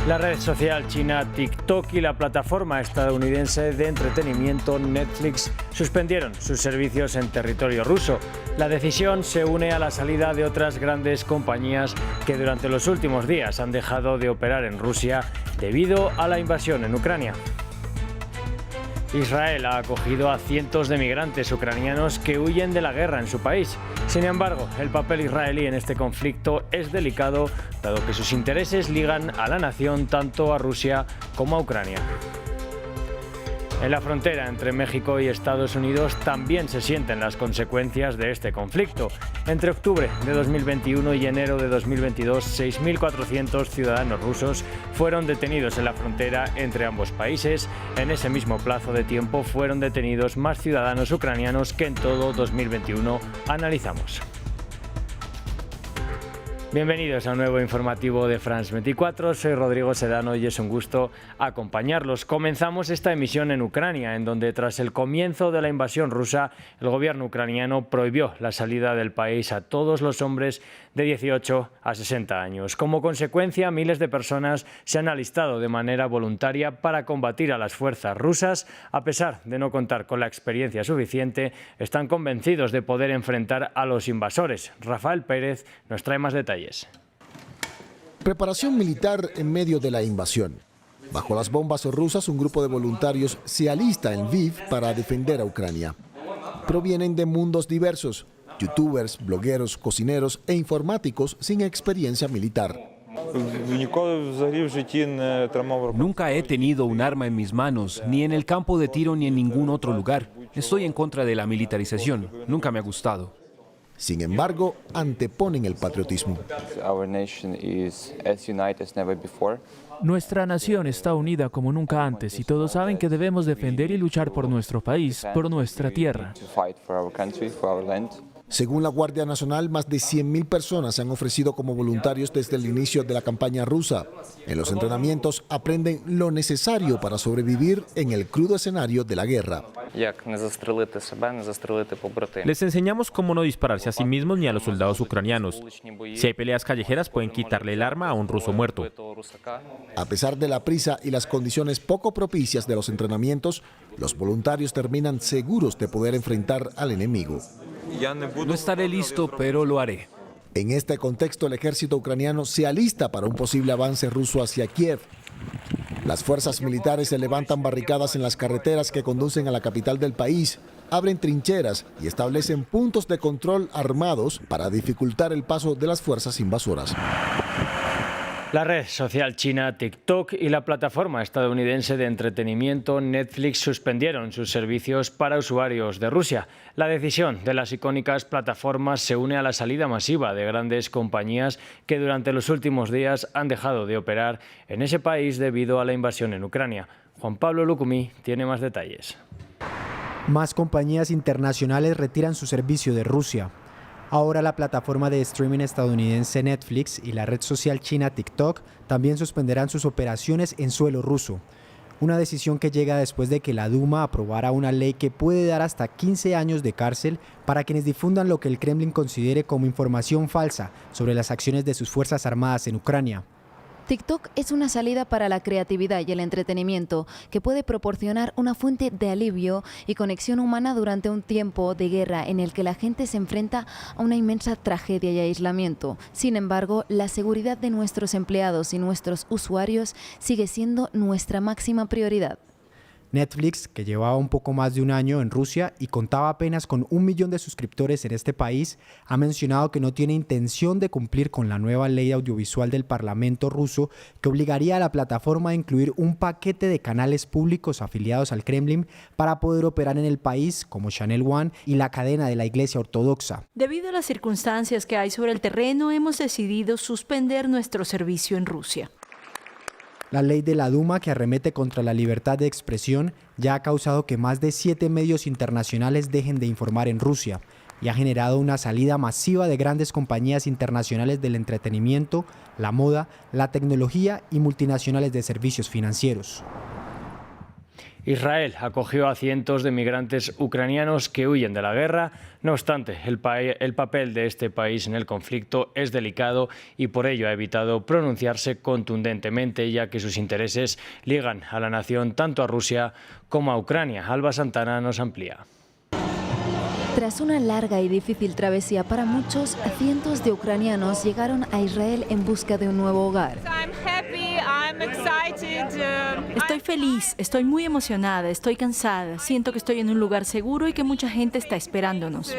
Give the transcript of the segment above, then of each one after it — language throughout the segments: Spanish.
La red social china TikTok y la plataforma estadounidense de entretenimiento Netflix suspendieron sus servicios en territorio ruso. La decisión se une a la salida de otras grandes compañías que durante los últimos días han dejado de operar en Rusia debido a la invasión en Ucrania. Israel ha acogido a cientos de migrantes ucranianos que huyen de la guerra en su país. Sin embargo, el papel israelí en este conflicto es delicado, dado que sus intereses ligan a la nación tanto a Rusia como a Ucrania. En la frontera entre México y Estados Unidos también se sienten las consecuencias de este conflicto. Entre octubre de 2021 y enero de 2022, 6.400 ciudadanos rusos fueron detenidos en la frontera entre ambos países. En ese mismo plazo de tiempo fueron detenidos más ciudadanos ucranianos que en todo 2021 analizamos. Bienvenidos a un nuevo informativo de France 24, soy Rodrigo Sedano y es un gusto acompañarlos. Comenzamos esta emisión en Ucrania, en donde tras el comienzo de la invasión rusa, el gobierno ucraniano prohibió la salida del país a todos los hombres de 18 a 60 años. Como consecuencia, miles de personas se han alistado de manera voluntaria para combatir a las fuerzas rusas. A pesar de no contar con la experiencia suficiente, están convencidos de poder enfrentar a los invasores. Rafael Pérez nos trae más detalles. Preparación militar en medio de la invasión. Bajo las bombas rusas, un grupo de voluntarios se alista en Lviv para defender a Ucrania. Provienen de mundos diversos, youtubers, blogueros, cocineros e informáticos sin experiencia militar. Nunca he tenido un arma en mis manos, ni en el campo de tiro ni en ningún otro lugar. Estoy en contra de la militarización. Nunca me ha gustado. Sin embargo, anteponen el patriotismo. Nuestra nación está unida como nunca antes y todos saben que debemos defender y luchar por nuestro país, por nuestra tierra. Según la Guardia Nacional, más de 100.000 personas se han ofrecido como voluntarios desde el inicio de la campaña rusa. En los entrenamientos aprenden lo necesario para sobrevivir en el crudo escenario de la guerra. Les enseñamos cómo no dispararse a sí mismos ni a los soldados ucranianos. Si hay peleas callejeras, pueden quitarle el arma a un ruso muerto. A pesar de la prisa y las condiciones poco propicias de los entrenamientos, los voluntarios terminan seguros de poder enfrentar al enemigo. No estaré listo, pero lo haré. En este contexto, el ejército ucraniano se alista para un posible avance ruso hacia Kiev. Las fuerzas militares se levantan barricadas en las carreteras que conducen a la capital del país, abren trincheras y establecen puntos de control armados para dificultar el paso de las fuerzas invasoras. La red social china TikTok y la plataforma estadounidense de entretenimiento Netflix suspendieron sus servicios para usuarios de Rusia. La decisión de las icónicas plataformas se une a la salida masiva de grandes compañías que durante los últimos días han dejado de operar en ese país debido a la invasión en Ucrania. Juan Pablo Lucumí tiene más detalles. Más compañías internacionales retiran su servicio de Rusia. Ahora la plataforma de streaming estadounidense Netflix y la red social china TikTok también suspenderán sus operaciones en suelo ruso. Una decisión que llega después de que la Duma aprobara una ley que puede dar hasta 15 años de cárcel para quienes difundan lo que el Kremlin considere como información falsa sobre las acciones de sus fuerzas armadas en Ucrania. TikTok es una salida para la creatividad y el entretenimiento que puede proporcionar una fuente de alivio y conexión humana durante un tiempo de guerra en el que la gente se enfrenta a una inmensa tragedia y aislamiento. Sin embargo, la seguridad de nuestros empleados y nuestros usuarios sigue siendo nuestra máxima prioridad. Netflix, que llevaba un poco más de un año en Rusia y contaba apenas con 1 millón de suscriptores en este país, ha mencionado que no tiene intención de cumplir con la nueva ley audiovisual del Parlamento ruso que obligaría a la plataforma a incluir un paquete de canales públicos afiliados al Kremlin para poder operar en el país, como Channel One y la cadena de la Iglesia Ortodoxa. Debido a las circunstancias que hay sobre el terreno, hemos decidido suspender nuestro servicio en Rusia. La ley de la Duma, que arremete contra la libertad de expresión, ya ha causado que más de 7 medios internacionales dejen de informar en Rusia y ha generado una salida masiva de grandes compañías internacionales del entretenimiento, la moda, la tecnología y multinacionales de servicios financieros. Israel acogió a cientos de migrantes ucranianos que huyen de la guerra. No obstante, el papel de este país en el conflicto es delicado y por ello ha evitado pronunciarse contundentemente, ya que sus intereses ligan a la nación tanto a Rusia como a Ucrania. Alba Santana nos amplía. Tras una larga y difícil travesía para muchos, cientos de ucranianos llegaron a Israel en busca de un nuevo hogar. Estoy feliz, estoy muy emocionada, estoy cansada, siento que estoy en un lugar seguro y que mucha gente está esperándonos.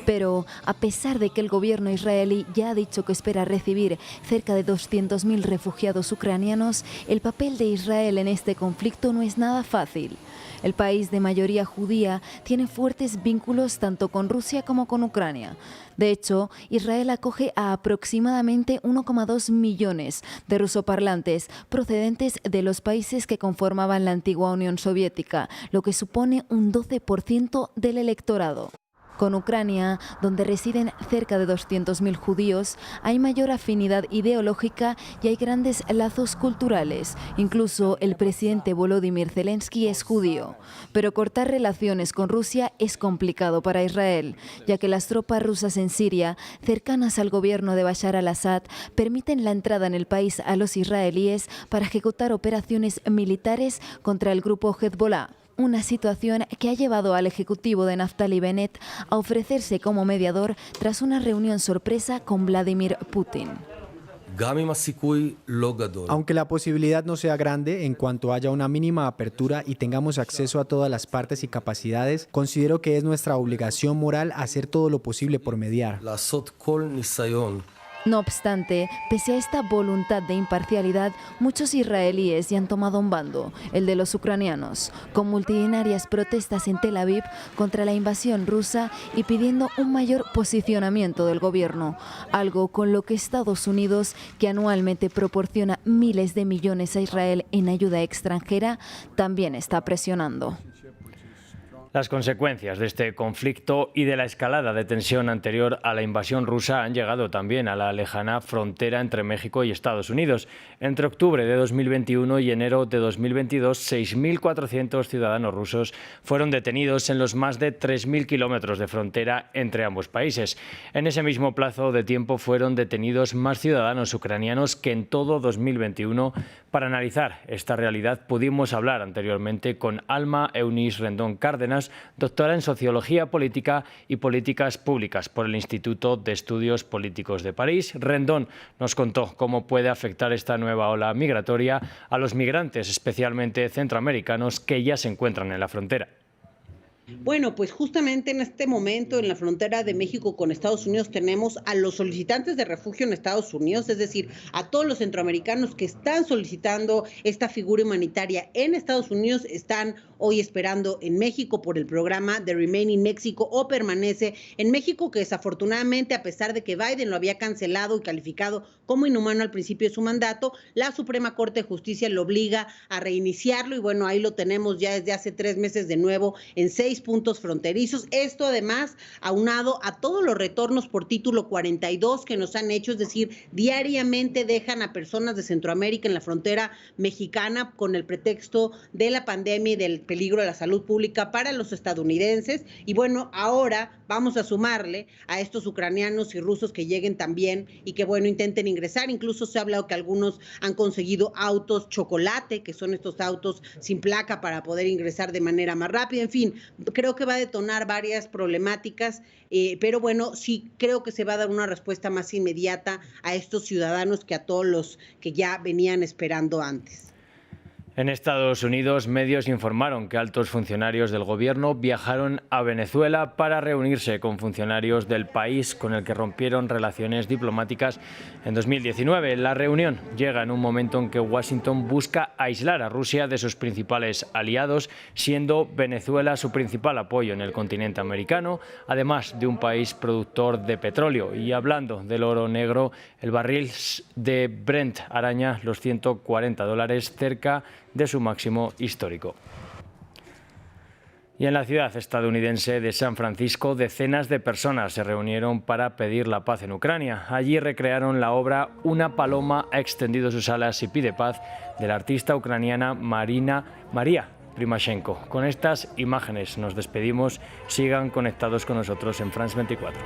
Pero, a pesar de que el gobierno israelí ya ha dicho que espera recibir cerca de 200.000 refugiados ucranianos, el papel de Israel en este conflicto no es nada fácil. El país de mayoría judía tiene fuertes vínculos tanto con Rusia como con Ucrania. De hecho, Israel acoge a aproximadamente 1,2 millones de rusoparlantes procedentes de los países que conformaban la antigua Unión Soviética, lo que supone un 12% del electorado. Con Ucrania, donde residen cerca de 200.000 judíos, hay mayor afinidad ideológica y hay grandes lazos culturales. Incluso el presidente Volodymyr Zelensky es judío. Pero cortar relaciones con Rusia es complicado para Israel, ya que las tropas rusas en Siria, cercanas al gobierno de Bashar al-Assad, permiten la entrada en el país a los israelíes para ejecutar operaciones militares contra el grupo Hezbollah. Una situación que ha llevado al ejecutivo de Naftali Bennett a ofrecerse como mediador tras una reunión sorpresa con Vladimir Putin. Aunque la posibilidad no sea grande, en cuanto haya una mínima apertura y tengamos acceso a todas las partes y capacidades, considero que es nuestra obligación moral hacer todo lo posible por mediar. No obstante, pese a esta voluntad de imparcialidad, muchos israelíes ya han tomado un bando, el de los ucranianos, con multitudinarias protestas en Tel Aviv contra la invasión rusa y pidiendo un mayor posicionamiento del gobierno, algo con lo que Estados Unidos, que anualmente proporciona miles de millones a Israel en ayuda extranjera, también está presionando. Las consecuencias de este conflicto y de la escalada de tensión anterior a la invasión rusa han llegado también a la lejana frontera entre México y Estados Unidos. Entre octubre de 2021 y enero de 2022, 6.400 ciudadanos rusos fueron detenidos en los más de 3.000 kilómetros de frontera entre ambos países. En ese mismo plazo de tiempo fueron detenidos más ciudadanos ucranianos que en todo 2021. Para analizar esta realidad pudimos hablar anteriormente con Alma Eunice Rendón Cárdenas, doctora en Sociología Política y Políticas Públicas por el Instituto de Estudios Políticos de París. Rendón nos contó cómo puede afectar esta nueva ola migratoria a los migrantes, especialmente centroamericanos, que ya se encuentran en la frontera. Bueno, pues justamente en este momento en la frontera de México con Estados Unidos tenemos a los solicitantes de refugio en Estados Unidos, es decir, a todos los centroamericanos que están solicitando esta figura humanitaria en Estados Unidos, están hoy esperando en México por el programa de Remain in Mexico o Permanece en México, que desafortunadamente, a pesar de que Biden lo había cancelado y calificado como inhumano al principio de su mandato, la Suprema Corte de Justicia lo obliga a reiniciarlo y bueno, ahí lo tenemos ya desde hace 3 meses de nuevo en 6 puntos fronterizos. Esto además aunado a todos los retornos por título 42 que nos han hecho, es decir, diariamente dejan a personas de Centroamérica en la frontera mexicana con el pretexto de la pandemia y del peligro de la salud pública para los estadounidenses. Y bueno, ahora vamos a sumarle a estos ucranianos y rusos que lleguen también y que bueno, intenten ingresar. Incluso se ha hablado que algunos han conseguido autos chocolate, que son estos autos sin placa para poder ingresar de manera más rápida. En fin, creo que va a detonar varias problemáticas, pero bueno, sí creo que se va a dar una respuesta más inmediata a estos ciudadanos que a todos los que ya venían esperando antes. En Estados Unidos, medios informaron que altos funcionarios del gobierno viajaron a Venezuela para reunirse con funcionarios del país con el que rompieron relaciones diplomáticas en 2019. La reunión llega en un momento en que Washington busca aislar a Rusia de sus principales aliados, siendo Venezuela su principal apoyo en el continente americano, además de un país productor de petróleo. Y hablando del oro negro, el barril de Brent araña los $140, cerca de su máximo histórico. Y en la ciudad estadounidense de San Francisco, decenas de personas se reunieron para pedir la paz en Ucrania. Allí recrearon la obra Una paloma ha extendido sus alas y pide paz, de la artista ucraniana María Primashenko. Con estas imágenes nos despedimos. Sigan conectados con nosotros en France 24.